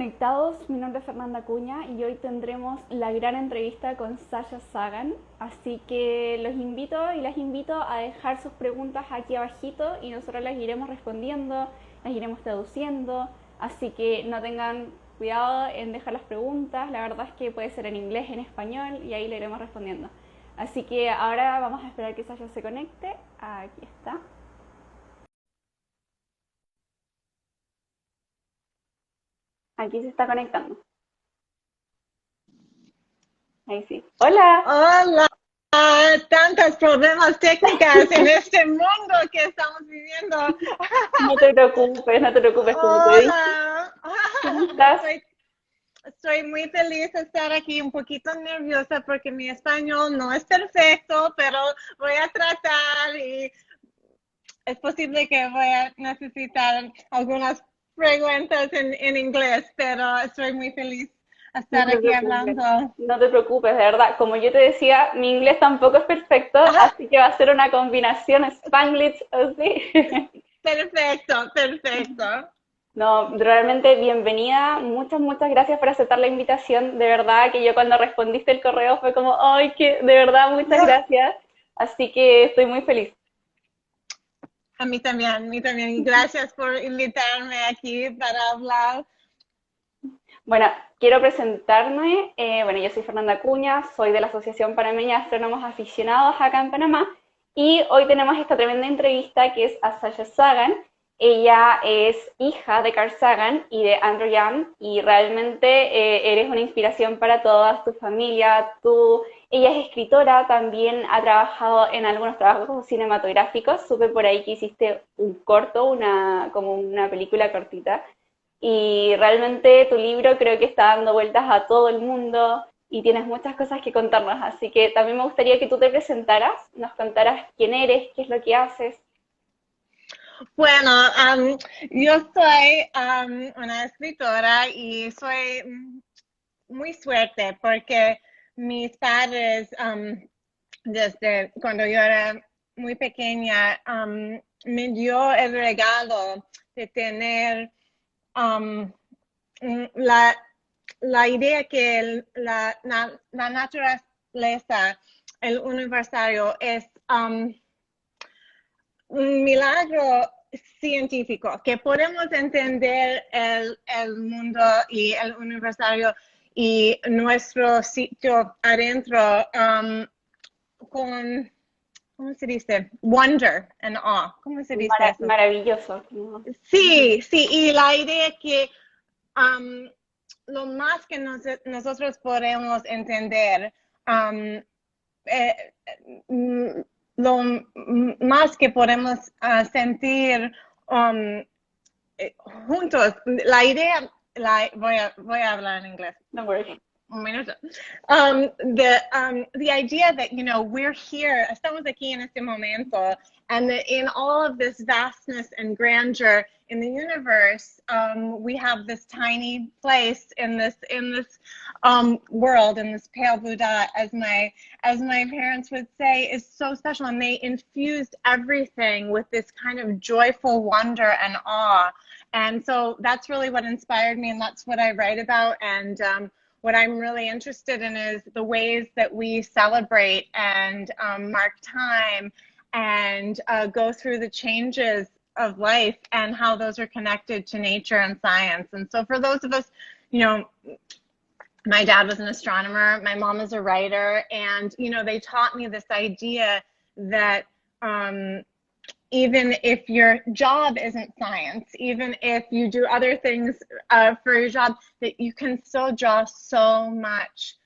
conectados, mi nombre es Fernanda Acuña y hoy tendremos la gran entrevista con Sasha Sagan, así que los invito y las invito a dejar sus preguntas aquí abajito y nosotros las iremos respondiendo, las iremos traduciendo, así que no tengan cuidado en dejar las preguntas, la verdad es que puede ser en inglés, en español y ahí le iremos respondiendo. Así que ahora vamos a esperar que Sasha se conecte, aquí está. Aquí se está conectando. Ahí sí. Hola. Hola, tantos problemas técnicos en este mundo que estamos viviendo. No te preocupes, como te dije. Hola, ¿Cómo estás? estoy muy feliz de estar aquí, un poquito nerviosa porque mi español no es perfecto, pero voy a tratar y es posible que voy a necesitar algunas preguntas en inglés, pero estoy muy feliz de No estar te aquí preocupes. hablando. No te preocupes, de verdad. Como yo te decía, mi inglés tampoco es perfecto, así que va a ser una combinación Spanglish así. Perfecto, perfecto. No, realmente bienvenida. Muchas gracias por aceptar la invitación. De verdad que yo cuando respondiste el correo fue como, ay, que de verdad muchas gracias. Así que estoy muy feliz. A mí también, a mí también. Y gracias por invitarme aquí para hablar. Bueno, quiero presentarme. Bueno, yo soy Fernanda Acuña, soy de la Asociación Panameña de Astrónomos Aficionados acá en Panamá. Y hoy tenemos esta tremenda entrevista que es a Sasha Sagan. Ella es hija de Carl Sagan y de Andrew Young y realmente eres una inspiración para toda tu familia. Ella es escritora, también ha trabajado en algunos trabajos cinematográficos. Supe por ahí que hiciste un corto, como una película cortita. Y realmente tu libro creo que está dando vueltas a todo el mundo y tienes muchas cosas que contarnos. Así que también me gustaría que tú te presentaras, nos contaras quién eres, qué es lo que haces. Bueno, yo soy una escritora y soy muy suerte porque mis padres, desde cuando yo era muy pequeña, me dio el regalo de tener um, la, la idea que la naturaleza, el universario, es un milagro científico, que podemos entender el mundo y el universario y nuestro sitio adentro con, ¿cómo se dice? Wonder and awe. ¿Cómo se dice eso? Maravilloso, ¿no? Sí, sí, y la idea que um, lo más que nosotros podemos entender, um, eh, mm, lo más que podemos sentir um, juntos, la idea, voy a hablar en inglés. No worries. Un minuto. The idea that, you know, we're here, estamos aquí en este momento, and that in all of this vastness and grandeur in the universe, we have this tiny place in this world, in this pale blue dot, as my parents would say, is so special, and they infused everything with this kind of joyful wonder and awe. And so that's really what inspired me, and that's what I write about. And what I'm really interested in is the ways that we celebrate and mark time and go through the changes of life and how those are connected to nature and science. And so for those of us, you know, my dad was an astronomer, my mom is a writer, and, you know, they taught me this idea that even if your job isn't science, even if you do other things for your job, that you can still draw so much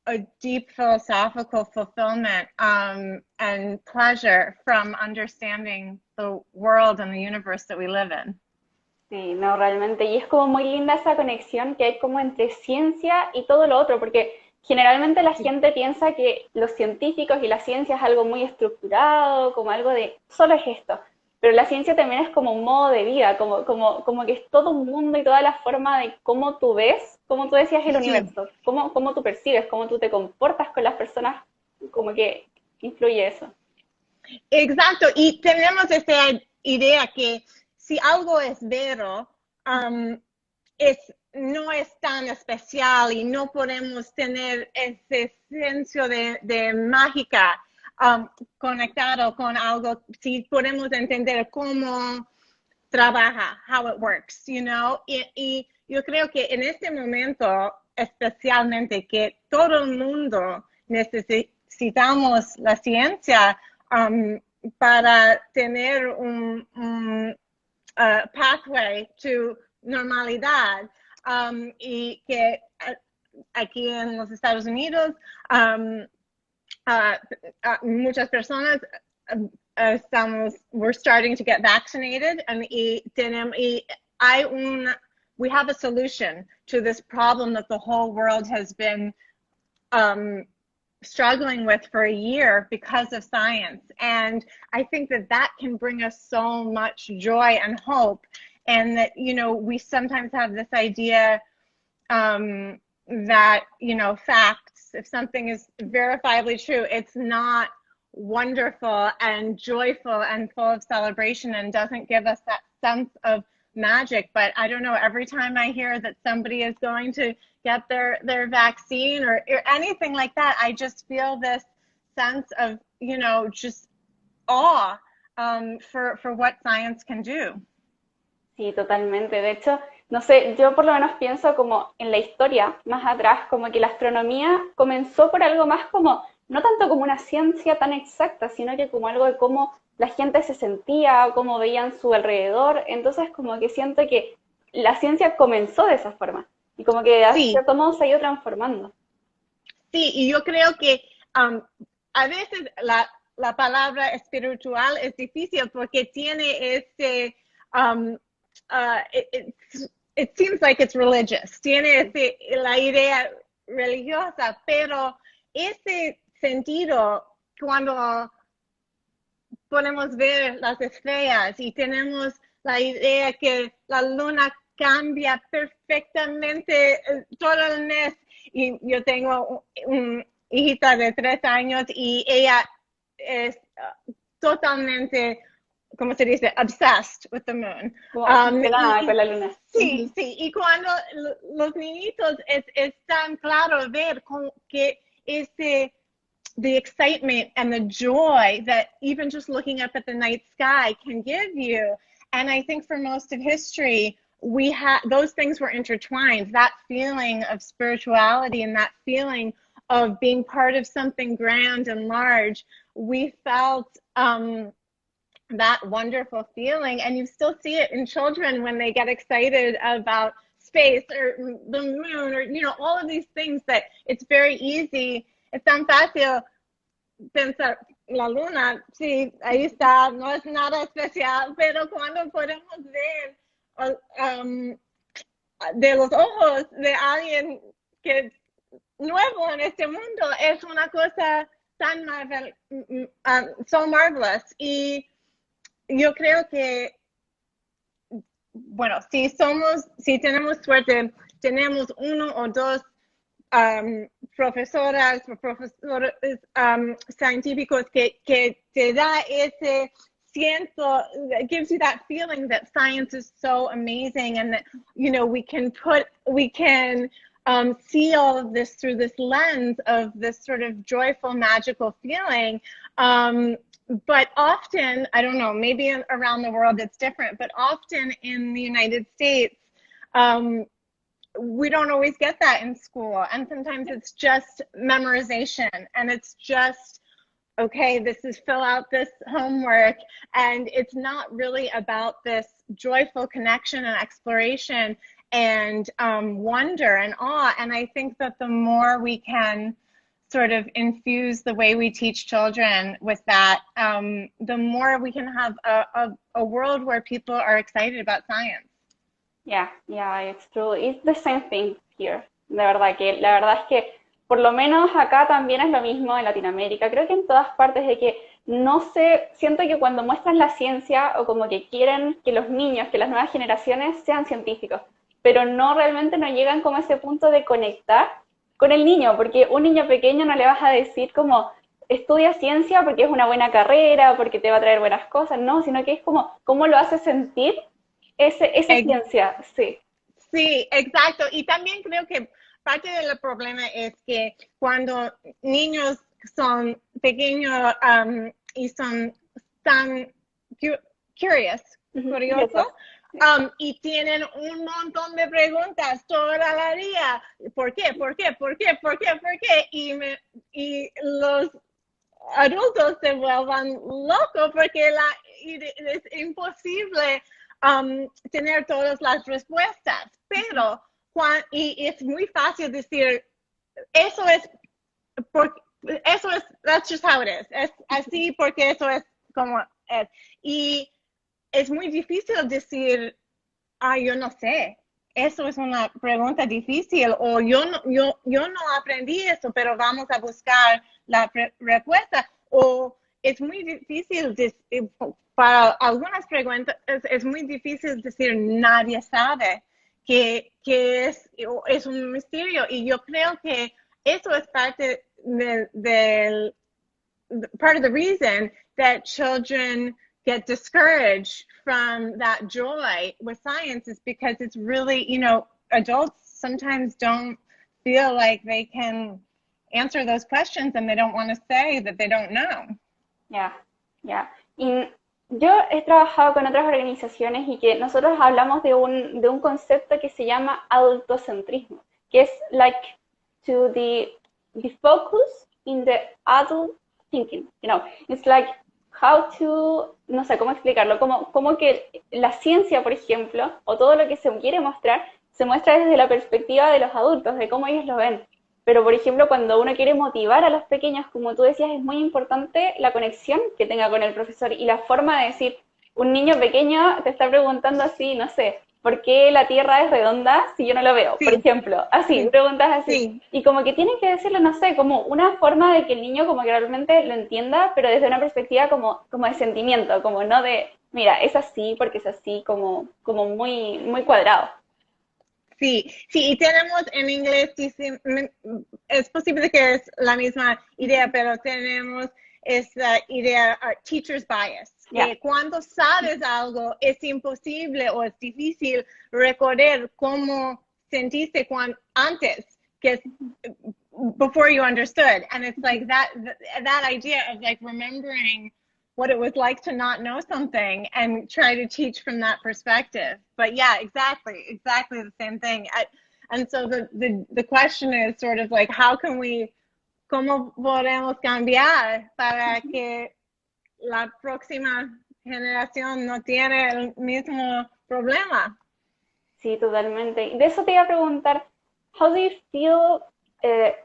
a deep philosophical fulfillment and pleasure from understanding the world and the universe that we live in. Sí, no, realmente. Y es como muy linda esa conexión que hay como entre ciencia y todo lo otro, porque generalmente la gente piensa que los científicos y la ciencia es algo muy estructurado, como algo de solo es esto. Pero la ciencia también es como un modo de vida, como que es todo un mundo y toda la forma de cómo tú ves, como tú decías, el Sí, universo, cómo tú percibes, cómo tú te comportas con las personas, como que influye eso. exacto. Y tenemos esta idea que si algo es vero, no es tan especial y no podemos tener ese senso de mágica conectado con algo, si podemos entender cómo trabaja, how it works, you know, y yo creo que en este momento, especialmente que todo el mundo necesitamos la ciencia para tener un pathway to normalidad, y que aquí en los Estados Unidos muchas personas we're starting to get vaccinated, and we have a solution to this problem that the whole world has been struggling with for a year because of science. And I think that can bring us so much joy and hope. And that, you know, we sometimes have this idea that, you know, facts, if something is verifiably true, it's not wonderful and joyful and full of celebration and doesn't give us that sense of magic. But I don't know, every time I hear that somebody is going to get their vaccine or anything like that, I just feel this sense of, you know, just awe for what science can do. Sí, totalmente. De hecho, no sé, yo por lo menos pienso como en la historia, más atrás, como que la astronomía comenzó por algo más como, no tanto como una ciencia tan exacta, sino que como algo de cómo la gente se sentía, cómo veían su alrededor. Entonces, como que siento que la ciencia comenzó de esa forma y como que de Sí, cierto modo se ha ido transformando. sí, y yo creo que a veces la palabra espiritual es difícil porque tiene ese it seems like it's religious, tiene la idea religiosa, pero ese sentido cuando podemos ver las estrellas y tenemos la idea que la luna cambia perfectamente todo el mes, y yo tengo una hijita de 3 años y ella es totalmente, ¿cómo se dice? Obsessed with the moon. Como obsesionada con la luna. Sí, sí, y cuando los niñitos es tan claro ver que the excitement and the joy that even just looking up at the night sky can give you. And I think for most of history, those things were intertwined, that feeling of spirituality and that feeling of being part of something grand and large. We felt that wonderful feeling, and you still see it in children when they get excited about space or the moon or, you know, all of these things, that it's very easy, es tan fácil pensar, la luna, sí, ahí está, no es nada especial, pero cuando podemos ver de los ojos de alguien que es nuevo en este mundo, es una cosa tan so marvelous. Y yo creo que, bueno, si tenemos suerte, tenemos uno o dos profesoras o profesores científicos que te da ese siento, gives you that feeling that science is so amazing, and that, you know, we can see all of this through this lens of this sort of joyful, magical feeling. But often, I don't know, maybe around the world it's different, but often in the United States, we don't always get that in school. And sometimes it's just memorization, and it's just, okay, this is fill out this homework. And it's not really about this joyful connection and exploration and wonder and awe. And I think that the more we can sort of infuse the way we teach children with that, the more we can have a world where people are excited about science. Yeah, it's true. It's the same thing here. La verdad es que por lo menos acá también es lo mismo en Latinoamérica. Creo que en todas partes, de que no sé, siento que cuando muestran la ciencia o como que quieren que los niños, que las nuevas generaciones sean científicos, pero no realmente no llegan como a ese punto de conectar con el niño, porque un niño pequeño no le vas a decir como estudia ciencia porque es una buena carrera, porque te va a traer buenas cosas, no, sino que es como cómo lo hace sentir esa ciencia, sí. Sí, exacto. Y también creo que parte del problema es que cuando niños son pequeños y son tan curious, curiosos, Curioso. y tienen un montón de preguntas toda la día. ¿Por qué? ¿Por qué? ¿Por qué? ¿Por qué? ¿Por qué? Y los adultos se vuelvan locos porque es imposible tener todas las respuestas. Pero, y es muy fácil decir, eso es, that's just how it is. Es así porque eso es como es. Y es muy difícil decir, yo no sé. Eso es una pregunta difícil, o yo no aprendí eso, pero vamos a buscar la respuesta. O es muy difícil, para algunas preguntas, es muy difícil decir nadie sabe, que es un misterio. Y yo creo que eso es parte del part of the reason that children get discouraged from that joy with science is because it's really, adults sometimes don't feel like they can answer those questions, and they don't want to say that they don't know. Ya, ya. Y yo he trabajado con otras organizaciones y que nosotros hablamos de un concepto que se llama adultocentrismo, que es like to the focus in the adult thinking, it's like how to, no sé cómo explicarlo, como que la ciencia, por ejemplo, o todo lo que se quiere mostrar, se muestra desde la perspectiva de los adultos, de cómo ellos lo ven. Pero, por ejemplo, cuando uno quiere motivar a los pequeños, como tú decías, es muy importante la conexión que tenga con el profesor y la forma de decir, un niño pequeño te está preguntando así, no sé, ¿por qué la Tierra es redonda si yo no lo veo? Por Sí, ejemplo, así, sí, preguntas así. sí. Y como que tienen que decirlo, no sé, como una forma de que el niño como que realmente lo entienda, pero desde una perspectiva como de sentimiento, como no de, mira, es así porque es así, como muy, muy cuadrado. Sí, sí, y tenemos en inglés, es posible que es la misma idea, pero tenemos esa idea, teacher's bias, Ya. que cuando sabes algo es imposible o es difícil recordar cómo sentiste antes, que es before you understood. And it's like that idea of like remembering what it was like to not know something and try to teach from that perspective. But yeah, exactly the same thing. And so the question is sort of like, cómo podemos cambiar para que la próxima generación no tiene el mismo problema? Sí, totalmente. Y de eso te iba a preguntar, how do you feel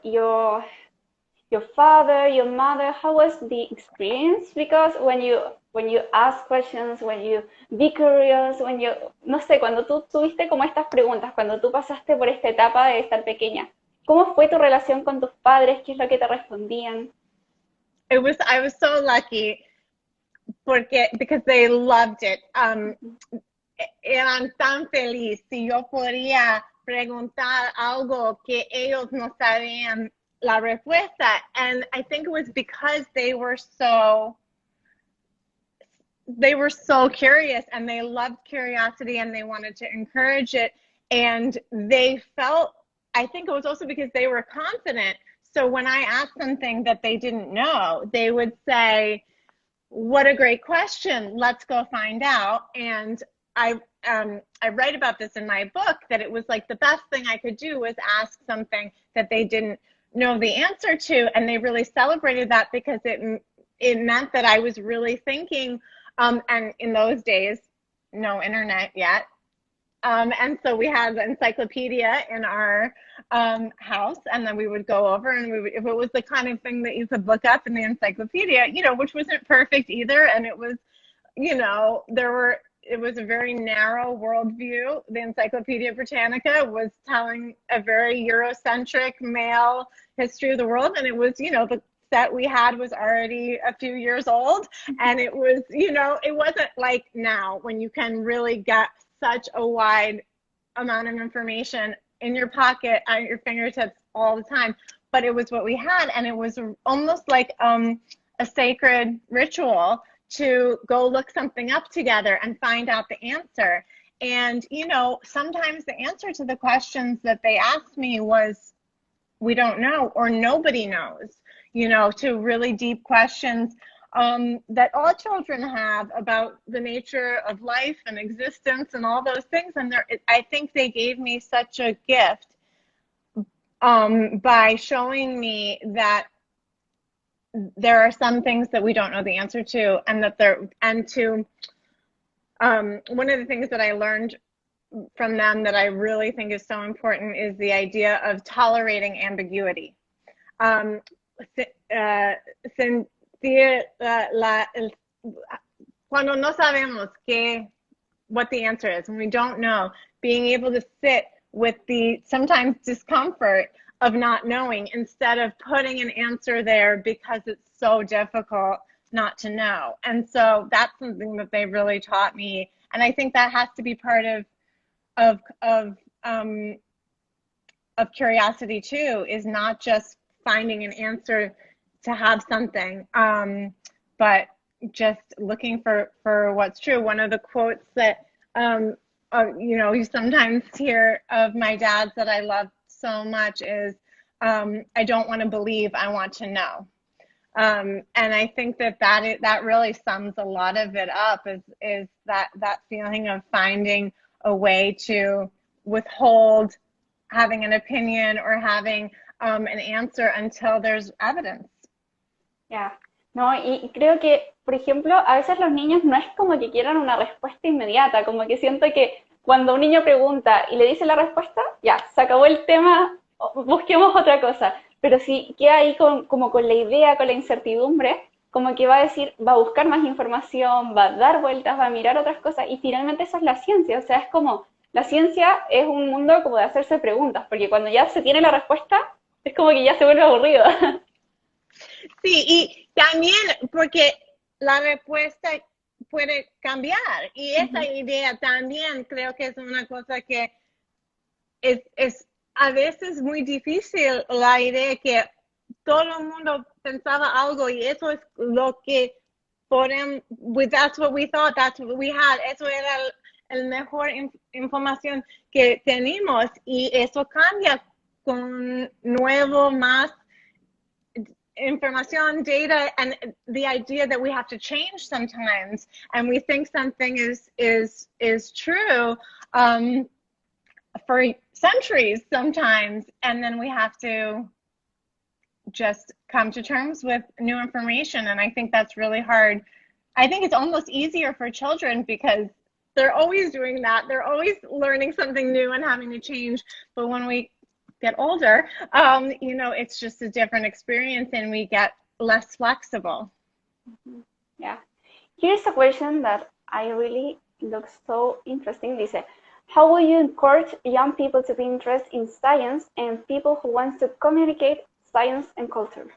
your father, your mother, how was the experience? Because when you ask questions, when you be curious, no sé, cuando tú tuviste como estas preguntas, cuando tú pasaste por esta etapa de estar pequeña, ¿cómo fue tu relación con tus padres? ¿Qué es lo que te respondían? I was so lucky because they loved it. Eran tan felices. Si yo podía preguntar algo que ellos no sabían la respuesta, and I think it was because they were so curious, and they loved curiosity, and they wanted to encourage it, and they felt, I think it was also because they were confident. So when I asked something that they didn't know, they would say, what a great question, let's go find out. And I write about this in my book, that it was like the best thing I could do was ask something that they didn't know the answer to, and they really celebrated that because it meant that I was really thinking. And in those days, no internet yet. And so we had the encyclopedia in our house, and then we would go over, and if it was the kind of thing that you could look up in the encyclopedia, which wasn't perfect either, and it was, it was a very narrow worldview. The Encyclopedia Britannica was telling a very Eurocentric male history of the world, and it was, the set we had was already a few years old, and it was, it wasn't like now when you can really get such a wide amount of information in your pocket, at your fingertips all the time. But it was what we had, and it was almost like a sacred ritual to go look something up together and find out the answer. And, you know, sometimes the answer to the questions that they asked me was, we don't know, or nobody knows, you know, to really deep questions that all children have about the nature of life and existence and all those things. And I think they gave me such a gift by showing me that there are some things that we don't know the answer to, and that one of the things that I learned from them that I really think is so important is the idea of tolerating ambiguity. Cuando no sabemos what the answer is, when we don't know, being able to sit with the sometimes discomfort of not knowing, instead of putting an answer there because it's so difficult not to know. And so that's something that they really taught me. And I think that has to be part of curiosity too, is not just finding an answer to have something, but just looking for what's true. One of the quotes that you know, you sometimes hear of my dad's that I love so much is, I don't want to believe, I want to know. And I think that really sums a lot of it up, is that feeling of finding a way to withhold having an opinion or having an answer until there's evidence. Yeah. No, y creo que, por ejemplo, a veces los niños no es como que quieran una respuesta inmediata, como que siento que cuando un niño pregunta y le dice la respuesta, ya, se acabó el tema, busquemos otra cosa. Pero si queda ahí como con la idea, con la incertidumbre, como que va a decir, va a buscar más información, va a dar vueltas, va a mirar otras cosas, y finalmente eso es la ciencia. O sea, es como, la ciencia es un mundo como de hacerse preguntas, porque cuando ya se tiene la respuesta, es como que ya se vuelve aburrido. Sí, y también porque la respuesta puede cambiar, y esa idea también creo que es una cosa que es a veces muy difícil, la idea que todo el mundo pensaba algo y eso es lo que podemos, that's what we thought, that's what we had, eso era el mejor información que tenemos, y eso cambia con nuevo más information, data, and the idea that we have to change sometimes, and we think something is true for centuries sometimes, and then we have to just come to terms with new information. And I think that's really hard. I think it's almost easier for children because they're always doing that. They're always learning something new and having to change. But when we get older, you know, it's just a different experience and we get less flexible. Yeah. Here's a question that I really looks so interesting. Dice, how will you encourage young people to be interested in science and people who want to communicate science and culture?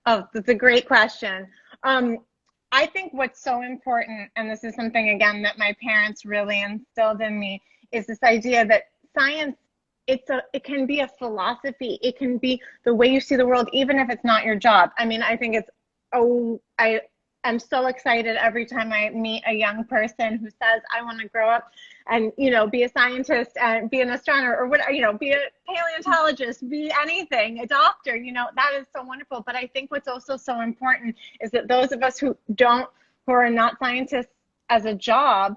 Oh, that's a great question. I think what's so important, and this is something, again, that my parents really instilled in me, is this idea that science, it can be a philosophy. It can be the way you see the world, even if it's not your job. I mean, I think it's, I'm so excited every time I meet a young person who says, I want to grow up and, you know, be a scientist and be an astronomer, or what, you know, be a paleontologist, be anything, a doctor, you know, that is so wonderful. But I think what's also so important is that those of us who are not scientists as a job,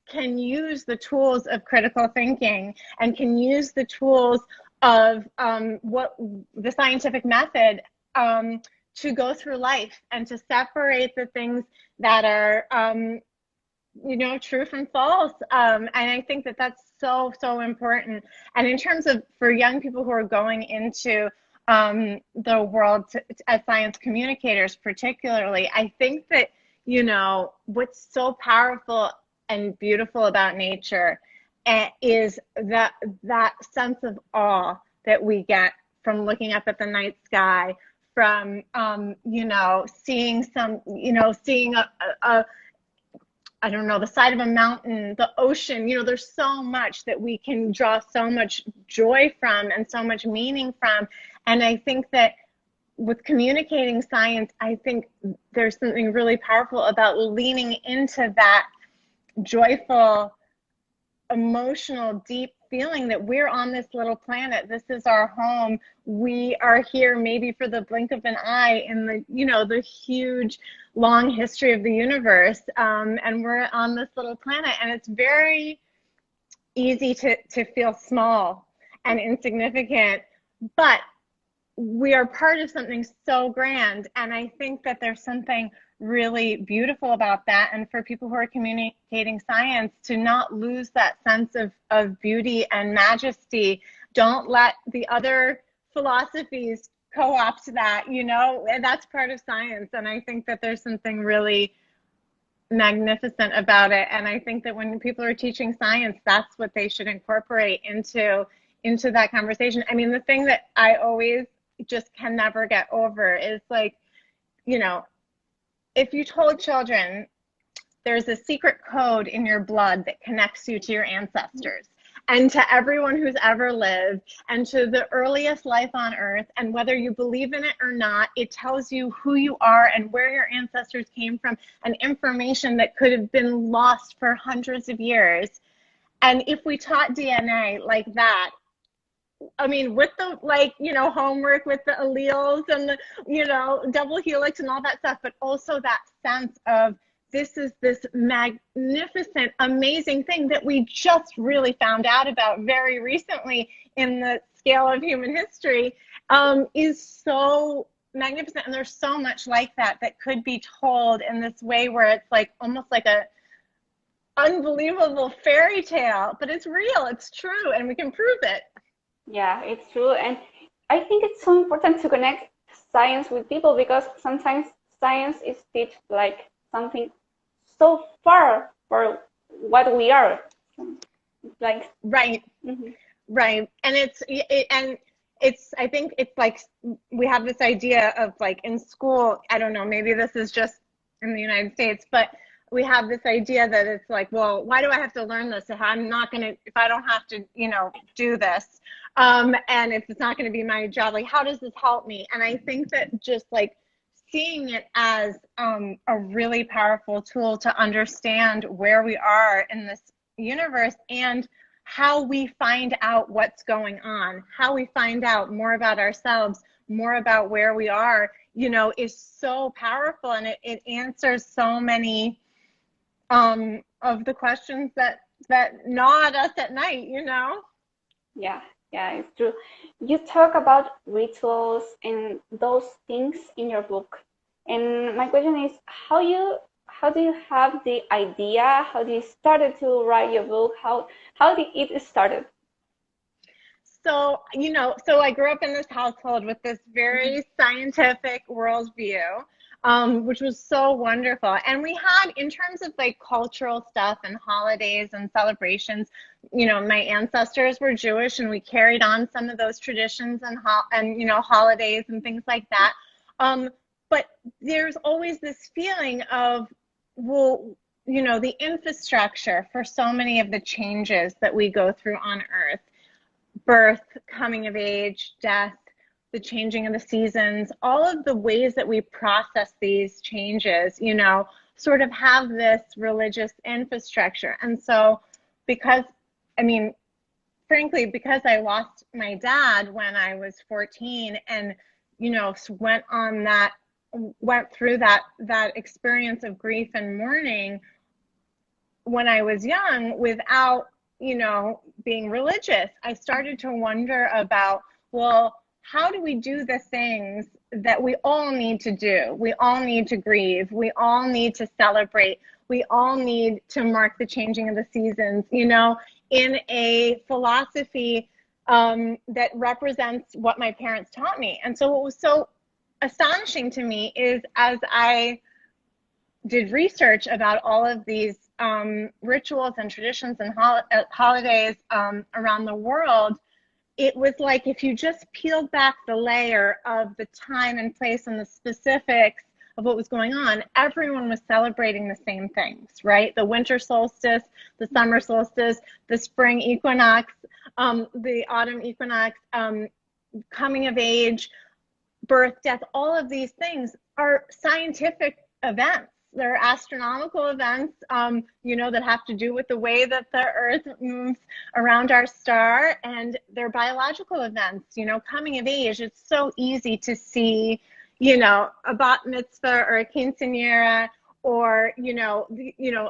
can use the tools of critical thinking and can use the tools of what the scientific method to go through life and to separate the things that are, you know, true from false. And I think that that's so, so important. And in terms of for young people who are going into the world as science communicators particularly, I think that, you know, what's so powerful and beautiful about nature is that sense of awe that we get from looking up at the night sky, from you know, seeing a I don't know, the side of a mountain, the ocean, you know, there's so much that we can draw so much joy from and so much meaning from. And I think that with communicating science, I think there's something really powerful about leaning into that joyful, emotional, deep feeling that we're on this little planet. This is our home. We are here maybe for the blink of an eye in the, the huge, long history of the universe. And we're on this little planet, and it's very easy to feel small and insignificant, but we are part of something so grand. And I think that there's something really beautiful about that. And for people who are communicating science, to not lose that sense of beauty and majesty. Don't let the other philosophies co-opt that, and that's part of science. And I think that there's something really magnificent about it. And I think that when people are teaching science, that's what they should incorporate into that conversation. I mean, the thing that I always just can never get over is like, if you told children there's a secret code in your blood that connects you to your ancestors and to everyone who's ever lived and to the earliest life on earth, and whether you believe in it or not, it tells you who you are and where your ancestors came from, and information that could have been lost for hundreds of years. And if we taught DNA like that, I mean, with the, homework with the alleles and the, double helix and all that stuff, but also that sense of this is this magnificent, amazing thing that we just really found out about very recently in the scale of human history, is so magnificent. And there's so much like that could be told in this way where it's like almost like a unbelievable fairy tale, but it's real, it's true, and we can prove it. Yeah, it's true. And I think it's so important to connect science with people, because sometimes science is teach like something so far for what we are. Like right. Mm-hmm. Right. And it's I think it's like we have this idea of like in school, I don't know, maybe this is just in the United States, but we have this idea that it's like, well, why do I have to learn this if I don't have to, do this? And if it's not going to be my job, like, how does this help me? And I think that just like seeing it as a really powerful tool to understand where we are in this universe and how we find out what's going on, how we find out more about ourselves, more about where we are, is so powerful. And it answers so many of the questions that gnaw at us at night, Yeah, it's true. You talk about rituals and those things in your book. And my question is, how do you have the idea? How do you started to write your book? How did it started? So, I grew up in this household with this very scientific worldview. Which was so wonderful. And we had, in terms of like cultural stuff and holidays and celebrations, my ancestors were Jewish, and we carried on some of those traditions and holidays and things like that. But there's always this feeling of, well, the infrastructure for so many of the changes that we go through on Earth, birth, coming of age, death, the changing of the seasons, all of the ways that we process these changes, sort of have this religious infrastructure. And so frankly, because I lost my dad when I was 14 and, went through that experience of grief and mourning when I was young without, being religious, I started to wonder about, well, how do we do the things that we all need to do? We all need to grieve. We all need to celebrate. We all need to mark the changing of the seasons, in a philosophy that represents what my parents taught me. And so what was so astonishing to me is, as I did research about all of these rituals and traditions and holidays around the world, it was like if you just peeled back the layer of the time and place and the specifics of what was going on, everyone was celebrating the same things, right? The winter solstice, the summer solstice, the spring equinox, the autumn equinox, coming of age, birth, death, all of these things are scientific events. They're astronomical events, you know, that have to do with the way that the Earth moves around our star, and they're biological events, you know, coming of age. It's so easy to see, you know, a bat mitzvah or a quinceañera, or, you know,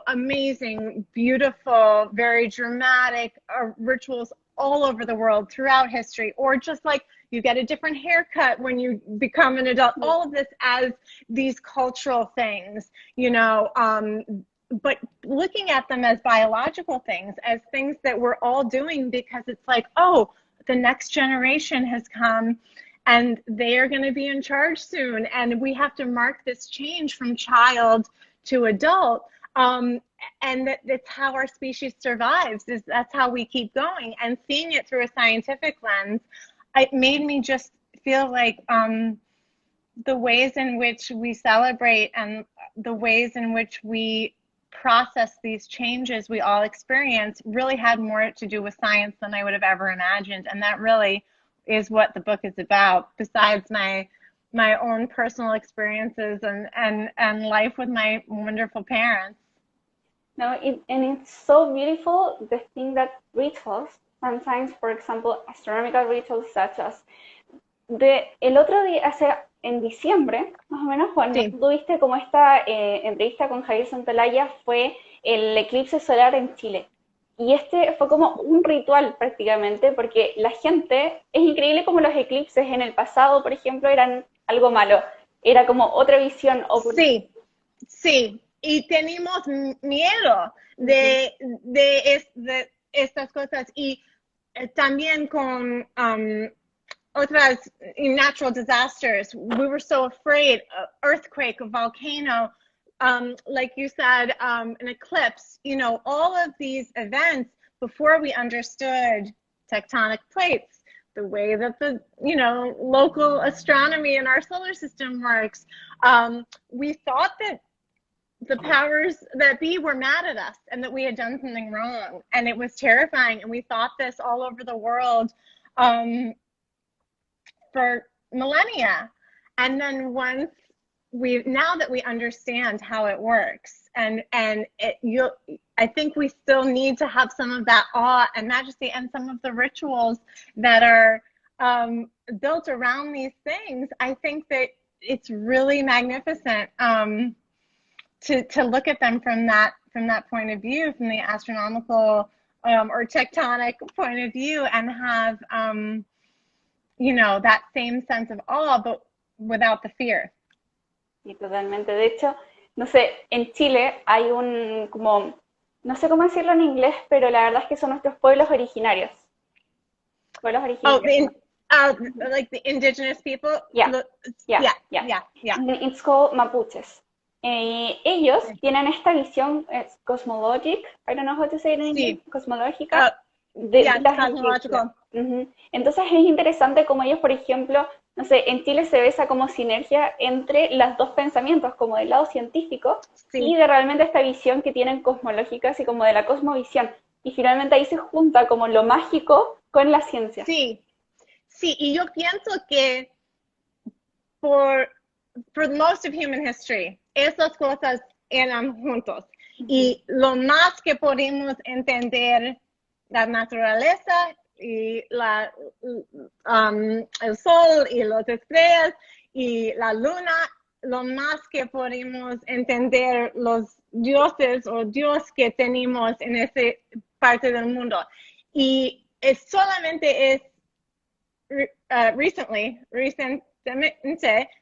amazing, beautiful, very dramatic rituals all over the world throughout history, or just like you get a different haircut when you become an adult, all of this as these cultural things, you know, but looking at them as biological things, as things that we're all doing because it's like, oh, the next generation has come and they are going to be in charge soon, and we have to mark this change from child to adult, and that's how our species survives, is that's how we keep going. And seeing it through a scientific lens, it made me just feel like the ways in which we celebrate and the ways in which we process these changes we all experience really had more to do with science than I would have ever imagined. And that really is what the book is about, besides my own personal experiences and life with my wonderful parents. No, and it's so beautiful, the thing that rituals, sometimes, for example, astronomical rituals such as el otro día, en diciembre, más o menos, cuando Sí. tuviste como esta entrevista con Javier Santolaya, fue el eclipse solar en Chile. Y este fue como un ritual prácticamente, porque la gente, es increíble como los eclipses en el pasado, por ejemplo, eran algo malo. Era como otra visión. Sí, sí. Y tenemos miedo de estas cosas. Y también con otras natural disasters, we were so afraid, earthquake, a volcano, like you said, an eclipse, you know, all of these events, before we understood tectonic plates, the way that the, you know, local astronomy in our solar system works, we thought that the powers that be were mad at us and that we had done something wrong, and it was terrifying. And we thought this all over the world for millennia. And then once now that we understand how it works, and I think we still need to have some of that awe and majesty and some of the rituals that are built around these things. I think that it's really magnificent to look at them from that point of view, from the astronomical or tectonic point of view, and have you know, that same sense of awe, but without the fear. Sí, totalmente. De hecho, no sé, en Chile hay como, no sé cómo decirlo en inglés, pero la verdad es que son nuestros pueblos originarios. Pueblos originarios. Oh, like the indigenous people? Yeah. Yeah. It's called Mapuches. Ellos tienen esta visión cosmologic, I don't know how to say it in English, cosmológica. Cosmological. Entonces es interesante como ellos, por ejemplo, no sé, en Chile se ve esa como sinergia entre los dos pensamientos, como del lado científico y de realmente esta visión que tienen cosmológica, así como de la cosmovisión. Y finalmente ahí se junta como lo mágico con la ciencia. Sí, y yo pienso que for most of human history, esas cosas eran juntos. Y lo más que podemos entender la naturaleza y el sol y las estrellas y la luna, lo más que podemos entender los dioses o Dios que tenemos en esa parte del mundo. Y solamente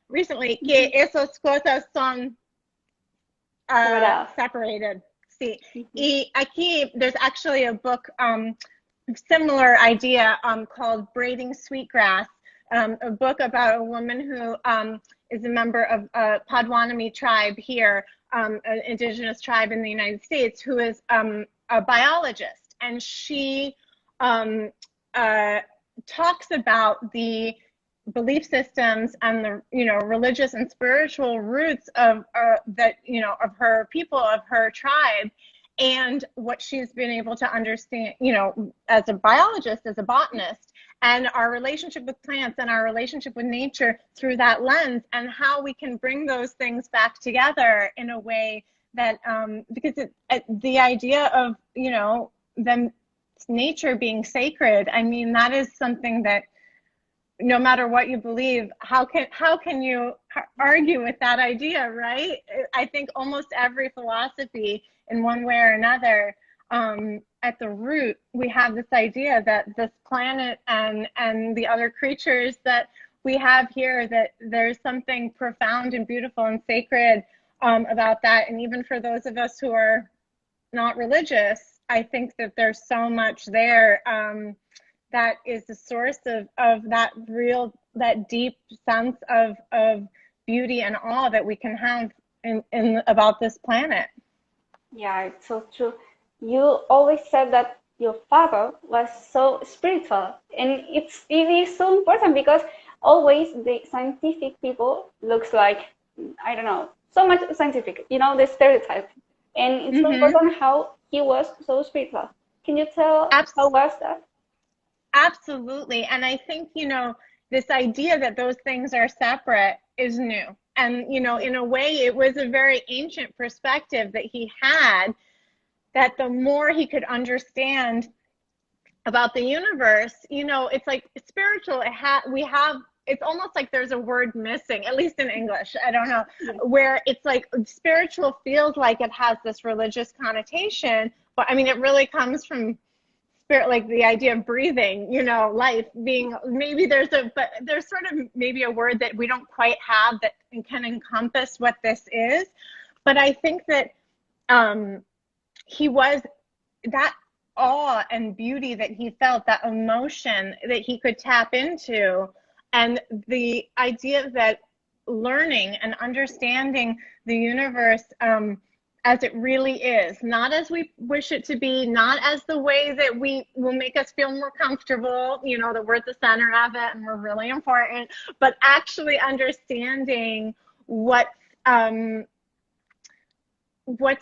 recently que esas cosas son separated. Sí. Y aquí there's actually a book, similar idea, called Braiding Sweetgrass, a book about a woman who is a member of a Padwanami tribe here, an indigenous tribe in the United States, who is a biologist, and she talks about the belief systems and the, you know, religious and spiritual roots of that, you know, of her people, of her tribe, and what she's been able to understand, you know, as a biologist, as a botanist, and our relationship with plants and our relationship with nature through that lens, and how we can bring those things back together in a way that, because the idea of, you know, them nature being sacred, I mean, that is something that no matter what you believe, how can you argue with that idea, right? I think almost every philosophy in one way or another, at the root, we have this idea that this planet and the other creatures that we have here, that there's something profound and beautiful and sacred about that. And even for those of us who are not religious, I think that there's so much there that is the source of that deep sense of beauty and awe that we can have in about this planet. Yeah, it's so true. You always said that your father was so spiritual, and it is so important because always the scientific people looks like, I don't know, so much scientific, you know, the stereotype, and it's so important how he was so spiritual. Can you tell how was that? Absolutely. And I think, you know, this idea that those things are separate is new. And, you know, in a way, it was a very ancient perspective that he had, that the more he could understand about the universe, you know, it's like spiritual. It's almost like there's a word missing, at least in English. I don't know, where it's like spiritual feels like it has this religious connotation, but I mean, it really comes from spirit, like the idea of breathing, you know, life being, maybe there's sort of maybe a word that we don't quite have that can encompass what this is. But I think that he was, that awe and beauty that he felt, that emotion that he could tap into, and the idea that learning and understanding the universe as it really is, not as we wish it to be, not as the way that we will make us feel more comfortable, you know, that we're at the center of it and we're really important, but actually understanding what's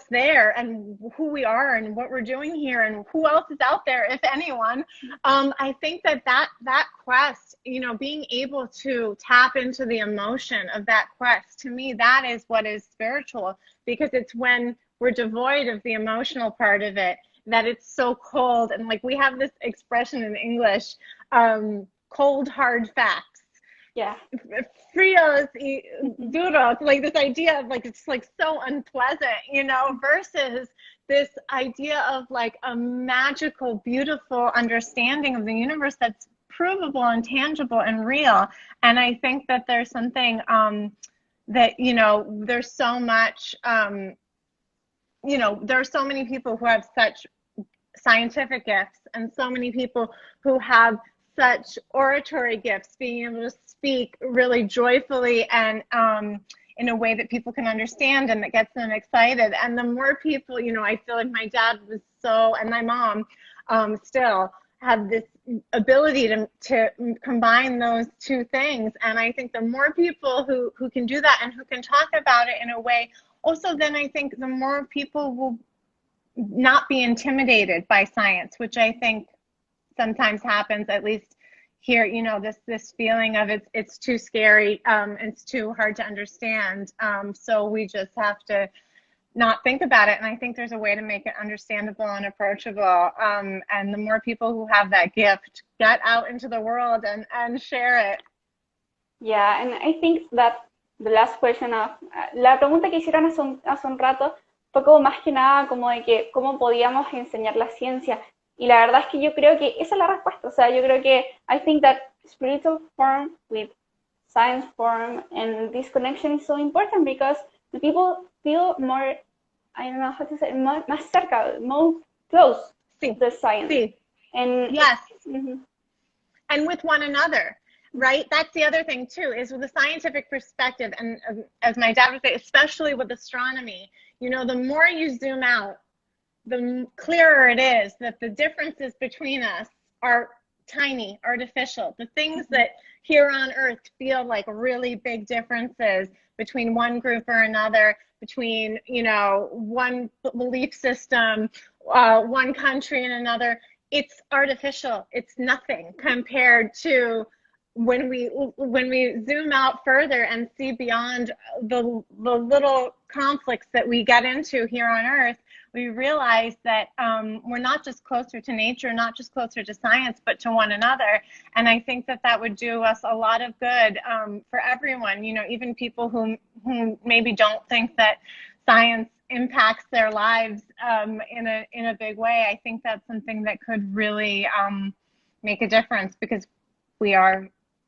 there and who we are and what we're doing here and who else is out there, if anyone. I think that quest, you know, being able to tap into the emotion of that quest, to me, that is what is spiritual, because it's when we're devoid of the emotional part of it that it's so cold. And like, we have this expression in English, cold hard facts. Yeah. Fríos y duros, like this idea of like, it's like so unpleasant, you know, versus this idea of like a magical, beautiful understanding of the universe that's provable and tangible and real. And I think that there's something that, you know, there's so much, you know, there are so many people who have such scientific gifts and so many people who have such oratory gifts, being able to speak really joyfully and in a way that people can understand and that gets them excited. And the more people, you know, I feel like my dad was so, and my mom still have this ability to combine those two things. And I think the more people who can do that and who can talk about it in a way, also then I think the more people will not be intimidated by science, which I think sometimes happens, at least here, you know, this feeling of it's too scary, it's too hard to understand, so we just have to not think about it. And I think there's a way to make it understandable and approachable, and the more people who have that gift get out into the world and share it. Yeah, and I think that the last question of, la pregunta que hicieron hace un rato fue como más que nada como de que cómo podíamos enseñar la ciencia. Y la verdad es que yo creo que esa es la respuesta. O sea, yo creo que I think that spiritual form with science form and this connection is so important because the people feel more, I don't know how to say, more, más cerca, more close to the science. Sí. And yes. And with one another, right? That's the other thing too, is with the scientific perspective, and as my dad would say, especially with astronomy, you know, the more you zoom out, the clearer it is that the differences between us are tiny, artificial, the things that here on Earth feel like really big differences between one group or another, between, you know, one belief system, one country and another. It's artificial. It's nothing compared to when we zoom out further and see beyond the little conflicts that we get into here on Earth. We realize that we're not just closer to nature, not just closer to science, but to one another. And I think that that would do us a lot of good for everyone, you know, even people who maybe don't think that science impacts their lives in a big way. I think that's something that could really make a difference, because we are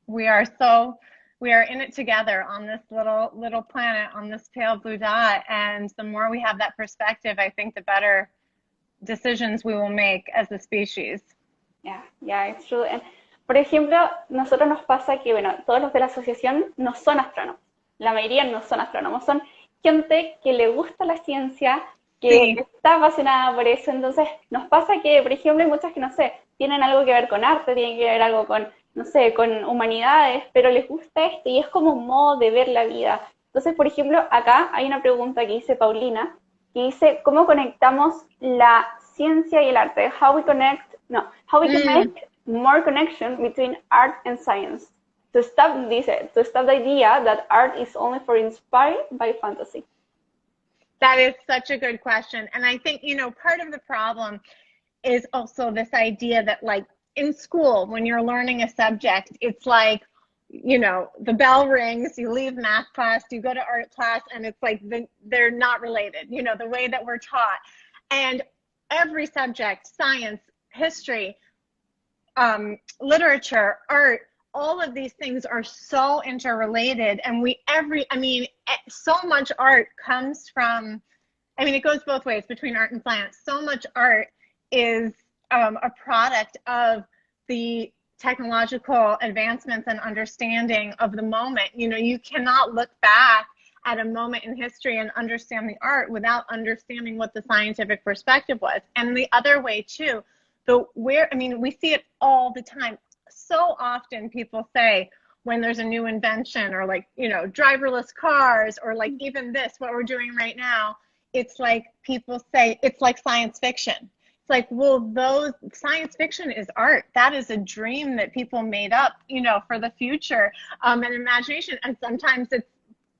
in it together on this little planet, on this pale blue dot. And the more we have that perspective, I think the better decisions we will make as a species. Yeah, it's true. And, por ejemplo, nosotros nos pasa que, bueno, todos los de la asociación no son astrónomos. La mayoría no son astrónomos, son gente que le gusta la ciencia, que está apasionada por eso. Entonces, nos pasa que, por ejemplo, hay muchas que, no sé, tienen algo que ver con arte, tienen que ver algo con, no sé, con humanidades, pero les gusta esto y es como un modo de ver la vida. Entonces, por ejemplo, acá hay una pregunta que dice Paulina, que dice, ¿cómo conectamos la ciencia y el arte? How we can make more connection between art and science to stop the idea that art is only for inspired by fantasy. That is such a good question. And I think, you know, part of the problem is also this idea that, like, in school, when you're learning a subject, it's like, you know, the bell rings, you leave math class, you go to art class, and it's like they're not related, you know, the way that we're taught. And every subject, science, history, literature, art, all of these things are so interrelated. And so much art comes from, I mean, it goes both ways between art and science. So much art is a product of the technological advancements and understanding of the moment. You know, you cannot look back at a moment in history and understand the art without understanding what the scientific perspective was. And the other way too, we see it all the time. So often people say, when there's a new invention, or like, you know, driverless cars, or like even this, what we're doing right now, it's like people say it's like science fiction. It's like, well, science fiction is art. That is a dream that people made up, you know, for the future, and imagination. And sometimes it's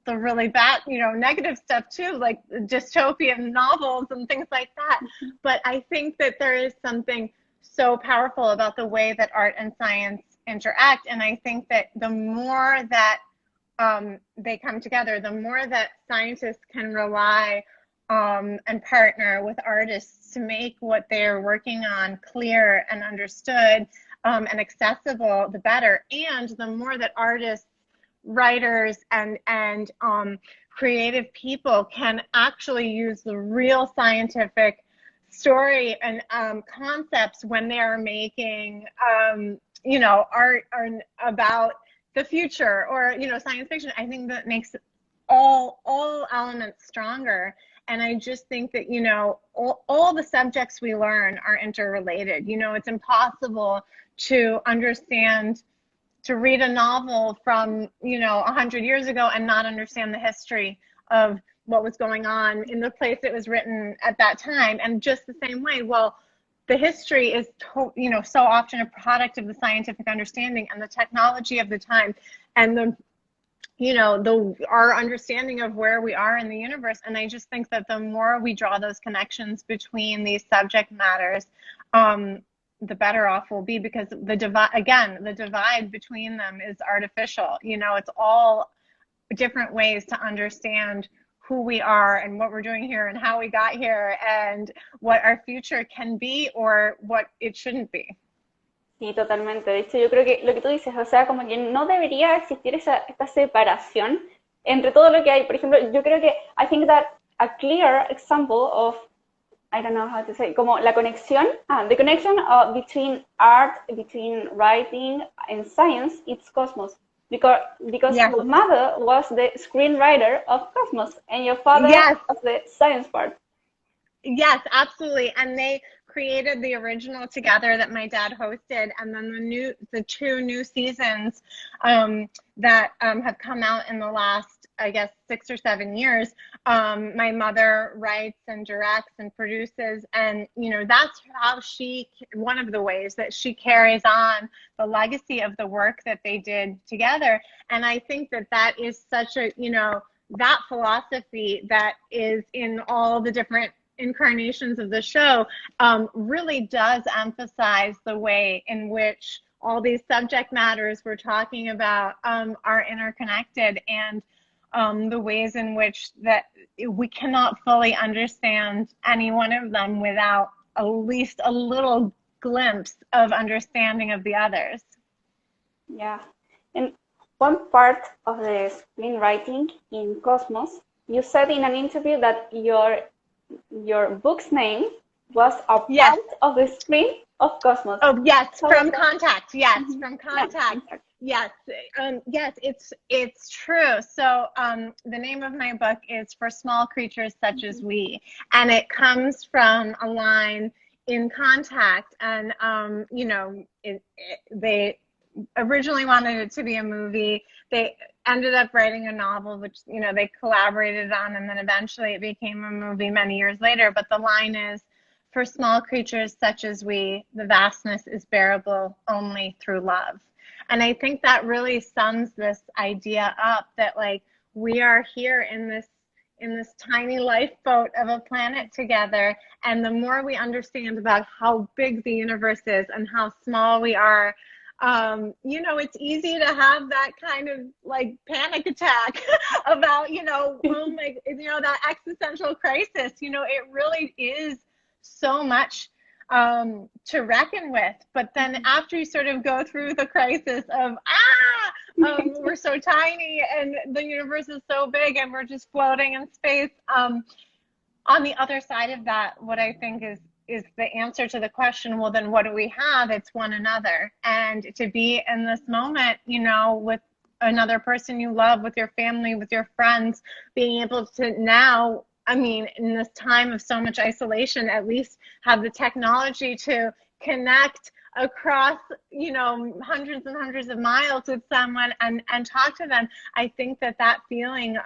the really bad, you know, negative stuff too, like dystopian novels and things like that. But I think that there is something so powerful about the way that art and science interact. And I think that the more that they come together, the more that scientists can rely and partner with artists to make what they're working on clear and understood and accessible, the better. And the more that artists, writers, and creative people can actually use the real scientific story and concepts when they are making, you know, art about the future, or, you know, science fiction, I think that makes all elements stronger. And I just think that, you know, all the subjects we learn are interrelated. You know, it's impossible to understand, to read a novel from, you know, 100 years ago and not understand the history of what was going on in the place it was written at that time. And just the same way, well, the history is, you know, so often a product of the scientific understanding and the technology of the time, and the, you know, our understanding of where we are in the universe. And I just think that the more we draw those connections between these subject matters, the better off we'll be, because the divide between them is artificial. You know, it's all different ways to understand who we are and what we're doing here and how we got here and what our future can be or what it shouldn't be. Sí, totalmente. De hecho, yo creo que lo que tú dices, o sea, como que no debería existir esta separación entre todo lo que hay. Por ejemplo, yo creo que, I think that a clear example of, I don't know how to say, como la conexión, the connection between art, between writing and science, it's Cosmos. Because your mother was the screenwriter of Cosmos and your father was the science part. Yes, absolutely. And they created the original together that my dad hosted, and then the two new seasons that have come out in the last, I guess, 6 or 7 years. My mother writes and directs and produces, and that's how one of the ways that she carries on the legacy of the work that they did together. And I think that is such a, that philosophy that is in all the different incarnations of the show really does emphasize the way in which all these subject matters we're talking about are interconnected, and the ways in which that we cannot fully understand any one of them without at least a little glimpse of understanding of the others. Yeah. And one part of the screenwriting in Cosmos, you said in an interview that your book's name was a part of the screen of Cosmos. Oh, yes, from Contact. Yes, from Contact. Yes, yes, it's true. So the name of my book is For Small Creatures Such as We, and it comes from a line in Contact, and they originally wanted it to be a movie. They ended up writing a novel, which they collaborated on, and then eventually it became a movie many years later. But the line is, for small creatures such as we, the vastness is bearable only through love. And I think that really sums this idea up, that like we are here in this tiny lifeboat of a planet together, and the more we understand about how big the universe is and how small we are, it's easy to have that kind of like panic attack about, oh my, that existential crisis. It really is so much to reckon with. But then after you sort of go through the crisis of, we're so tiny and the universe is so big and we're just floating in space. On the other side of that, what I think is the answer to the question, well, then what do we have? It's one another. And to be in this moment, with another person you love, with your family, with your friends, being able to now, in this time of so much isolation, at least have the technology to connect across, hundreds and hundreds of miles with someone and talk to them. I think that feeling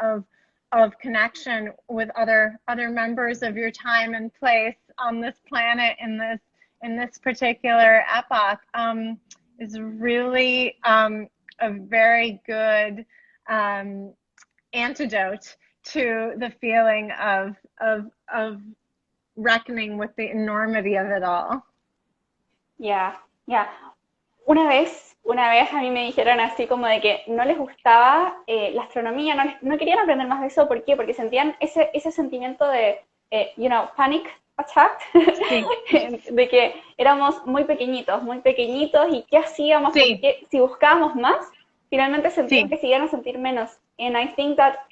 of connection with other members of your time and place on this planet in this particular epoch is really a very good antidote to the feeling of reckoning with the enormity of it all. Yeah. Una vez a mí me dijeron así como de que no les gustaba la astronomía, no querían aprender más de eso. ¿Por qué? Porque sentían ese sentimiento de, panic attack, sí. De que éramos muy pequeñitos y ¿qué hacíamos? Sí. Porque si buscábamos más, finalmente sentían que se iban a sentir menos. And I think that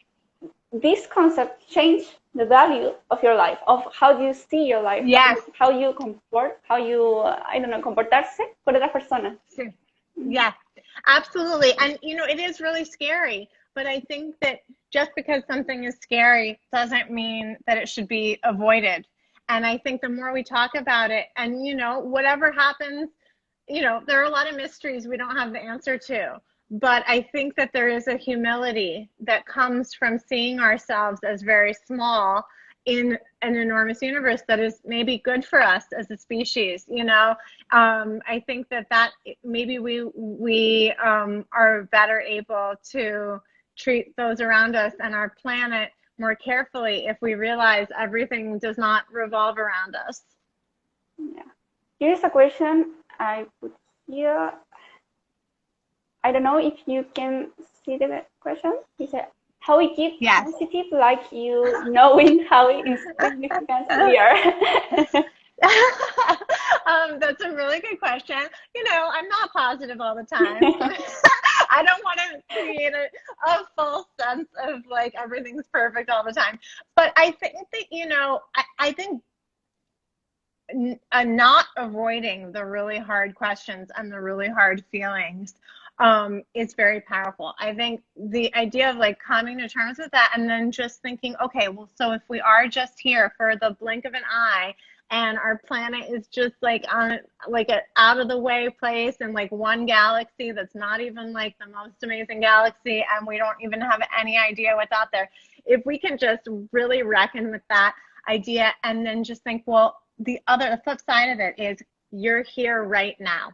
this concept changed the value of your life, of how do you see your life, yes. how you comportarse con otras personas. Sí. Yeah, absolutely. And, it is really scary, but I think that just because something is scary doesn't mean that it should be avoided. And I think the more we talk about it and, whatever happens, there are a lot of mysteries we don't have the answer to. But I think that there is a humility that comes from seeing ourselves as very small in an enormous universe that is maybe good for us as a species. I think that maybe we are better able to treat those around us and our planet more carefully if we realize everything does not revolve around us. Yeah. Here's a question I put here. I don't know if you can see the question. He said, how we keep positive, like you knowing how insignificant we are. That's a really good question. I'm not positive all the time. I don't want to create a false sense of like everything's perfect all the time. But I think that, I think not avoiding the really hard questions and the really hard feelings is very powerful. I think the idea of like coming to terms with that and then just thinking, okay, well, so if we are just here for the blink of an eye and our planet is just like on like an out of the way place in like one galaxy that's not even like the most amazing galaxy, and we don't even have any idea what's out there. If we can just really reckon with that idea and then just think, well, the flip side of it is you're here right now.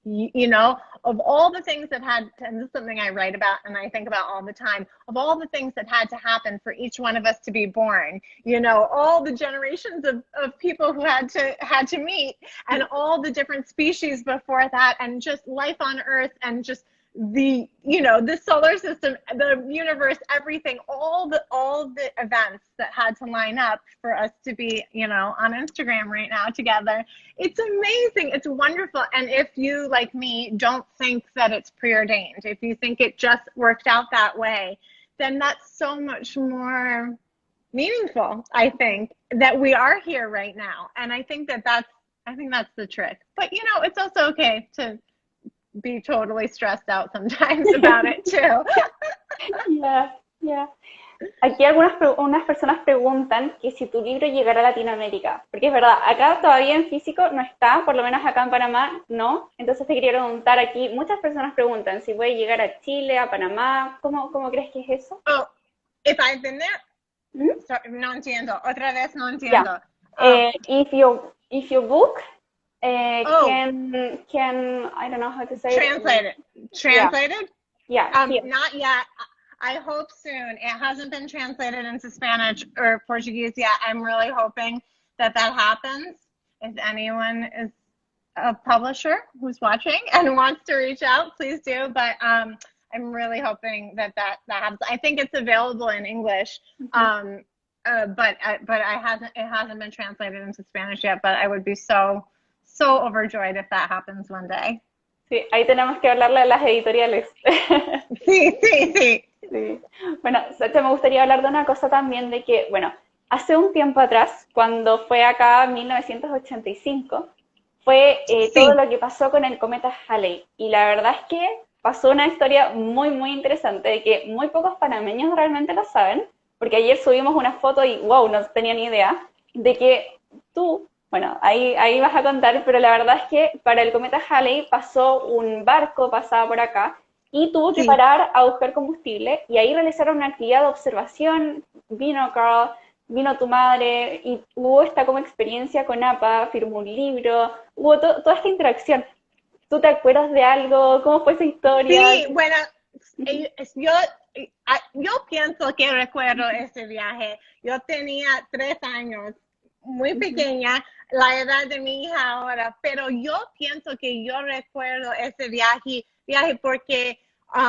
You know, of all the things that had to, and this is something I write about and I think about all the time, of all the things that had to happen for each one of us to be born, you know, all the generations of people who had to meet, and all the different species before that, and just life on Earth, and just the, you know, the solar system, the universe, everything, all the events that had to line up for us to be, you know, on Instagram right now together. It's amazing. It's wonderful. And if you, like me, don't think that it's preordained, if you think it just worked out that way, then that's so much more meaningful, I think, that we are here right now. And I think that's the trick. But, you know, it's also okay to be totally stressed out sometimes about it too. Yeah. Aquí unas personas preguntan que si tu libro llegará a Latinoamérica, porque es verdad, acá todavía en físico no está, por lo menos acá en Panamá no, entonces te quería preguntar aquí, muchas personas preguntan si puede llegar a Chile, a Panamá, ¿cómo crees que es eso? Oh, if I've been there? ¿Mm? Sorry, no entiendo, otra vez no entiendo. If your book can I don't know how to say translated. Translated? Yeah. Not yet. I hope soon. It hasn't been translated into Spanish or Portuguese yet. I'm really hoping that happens. If anyone is a publisher who's watching and wants to reach out, please do. But I'm really hoping that happens. I think it's available in English. But it hasn't been translated into Spanish yet. But I would be so overjoyed if that happens one day. Sí, ahí tenemos que hablarle a las editoriales. Sí. Bueno, Sacha, me gustaría hablar de una cosa también, de que, bueno, hace un tiempo atrás, cuando fue acá 1985, fue todo lo que pasó con el cometa Halley. Y la verdad es que pasó una historia muy, muy interesante, de que muy pocos panameños realmente lo saben, porque ayer subimos una foto y, wow, no tenía ni idea, de que tú... Bueno, ahí vas a contar, pero la verdad es que para el cometa Halley pasó un barco, pasaba por acá, y tuvo que parar a buscar combustible, y ahí realizaron una actividad de observación, vino Carl, vino tu madre, y hubo esta como experiencia con APA, firmó un libro, hubo toda esta interacción. ¿Tú te acuerdas de algo? ¿Cómo fue esa historia? Sí, bueno, yo pienso que recuerdo ese viaje. Yo tenía 3 años, muy pequeña, la edad de mi hija ahora, pero yo pienso que yo recuerdo ese viaje porque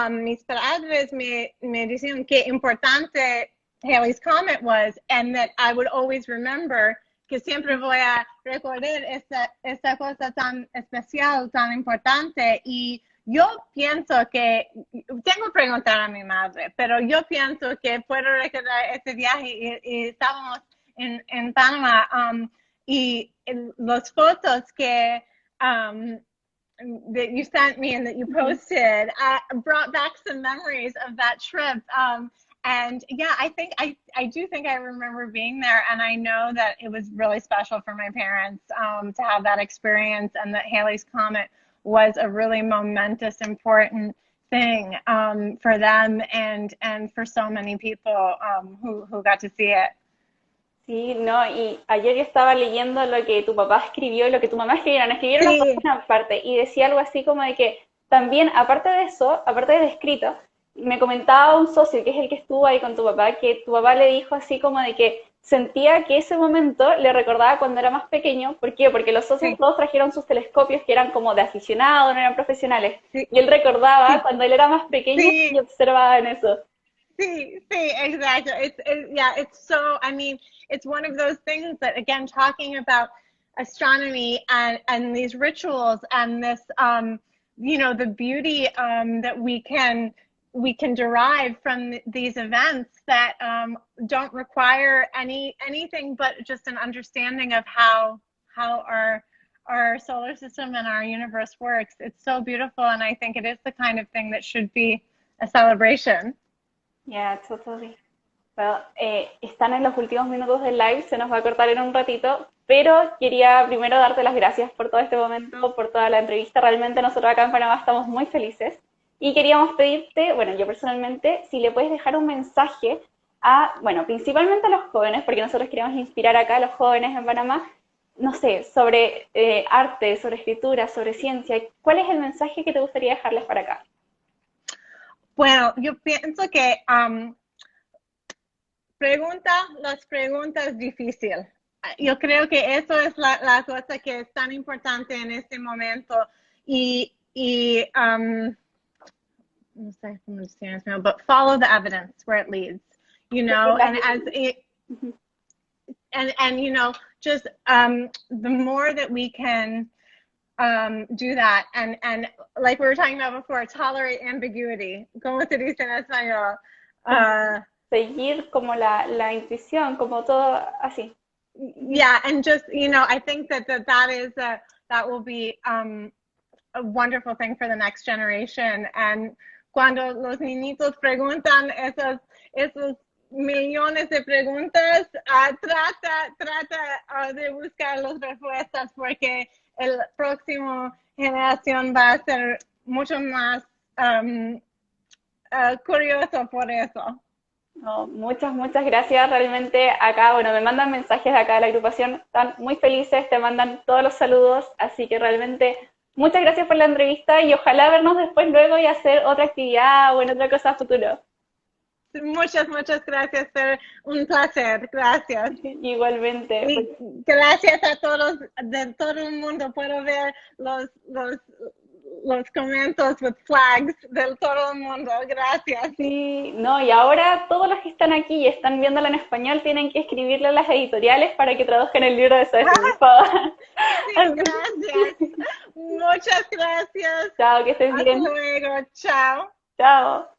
mis padres me decían qué importante Halley's Comet was, and that I would always remember, que siempre voy a recordar esa cosa tan especial, tan importante. Y yo pienso que, tengo que preguntar a mi madre, pero yo pienso que puedo recordar ese viaje y estábamos en Panamá, y las fotos que that you sent me and that you posted brought back some memories of that trip. And yeah, I do think I remember being there, and I know that it was really special for my parents to have that experience, and that Halley's Comet was a really momentous, important thing for them and for so many people who got to see it. Sí, no, y ayer yo estaba leyendo lo que tu papá escribió y lo que tu mamá escribieron una parte, y decía algo así como de que también, aparte de eso, aparte del escrito, me comentaba un socio, que es el que estuvo ahí con tu papá, que tu papá le dijo así como de que sentía que ese momento le recordaba cuando era más pequeño. ¿Por qué? Porque los socios todos trajeron sus telescopios que eran como de aficionados, no eran profesionales, y él recordaba cuando él era más pequeño y observaba en eso. Sí, exactly. It's so, I mean, it's one of those things that, again, talking about astronomy and these rituals and this, you know, the beauty that we can derive from these events that don't require anything but just an understanding of how our solar system and our universe works. It's so beautiful, and I think it is the kind of thing that should be a celebration. Yeah, totally. Bueno, están en los últimos minutos del live, se nos va a cortar en un ratito, pero quería primero darte las gracias por todo este momento, por toda la entrevista. Realmente nosotros acá en Panamá estamos muy felices y queríamos pedirte, bueno, yo personalmente, si le puedes dejar un mensaje a, bueno, principalmente a los jóvenes, porque nosotros queremos inspirar acá a los jóvenes en Panamá, no sé, sobre arte, sobre escritura, sobre ciencia. ¿Cuál es el mensaje que te gustaría dejarles para acá? Bueno, yo pienso que pregunta las preguntas difíciles. Yo creo que eso es la cosa que es tan importante en este momento. Y no sé cómo decir en español, but follow the evidence where it leads, you know, and as it, and you know, just the more that we can do that, and like we were talking about before, tolerate ambiguity. ¿Cómo se dice en español? Seguir como la intuición, como todo así. Yeah, and just, you know, I think that is that will be a wonderful thing for the next generation. And cuando los niñitos preguntan esos millones de preguntas, trata de buscar las respuestas, porque el próximo generación va a ser mucho más curioso por eso. No, muchas gracias. Realmente acá, bueno, me mandan mensajes de acá de la agrupación, están muy felices, te mandan todos los saludos, así que realmente muchas gracias por la entrevista y ojalá vernos después luego y hacer otra actividad o en otra cosa a futuro. Muchas gracias, fue un placer, gracias. Igualmente. Y gracias a todos de todo el mundo, puedo ver los comentarios with flags de todo el mundo, gracias. Sí, no, y ahora todos los que están aquí y están viéndola en español tienen que escribirle a las editoriales para que traduzcan el libro de Sasha, por favor. Sí, gracias. Muchas gracias. Chao, que estés bien. Hasta luego. Chao. Chao.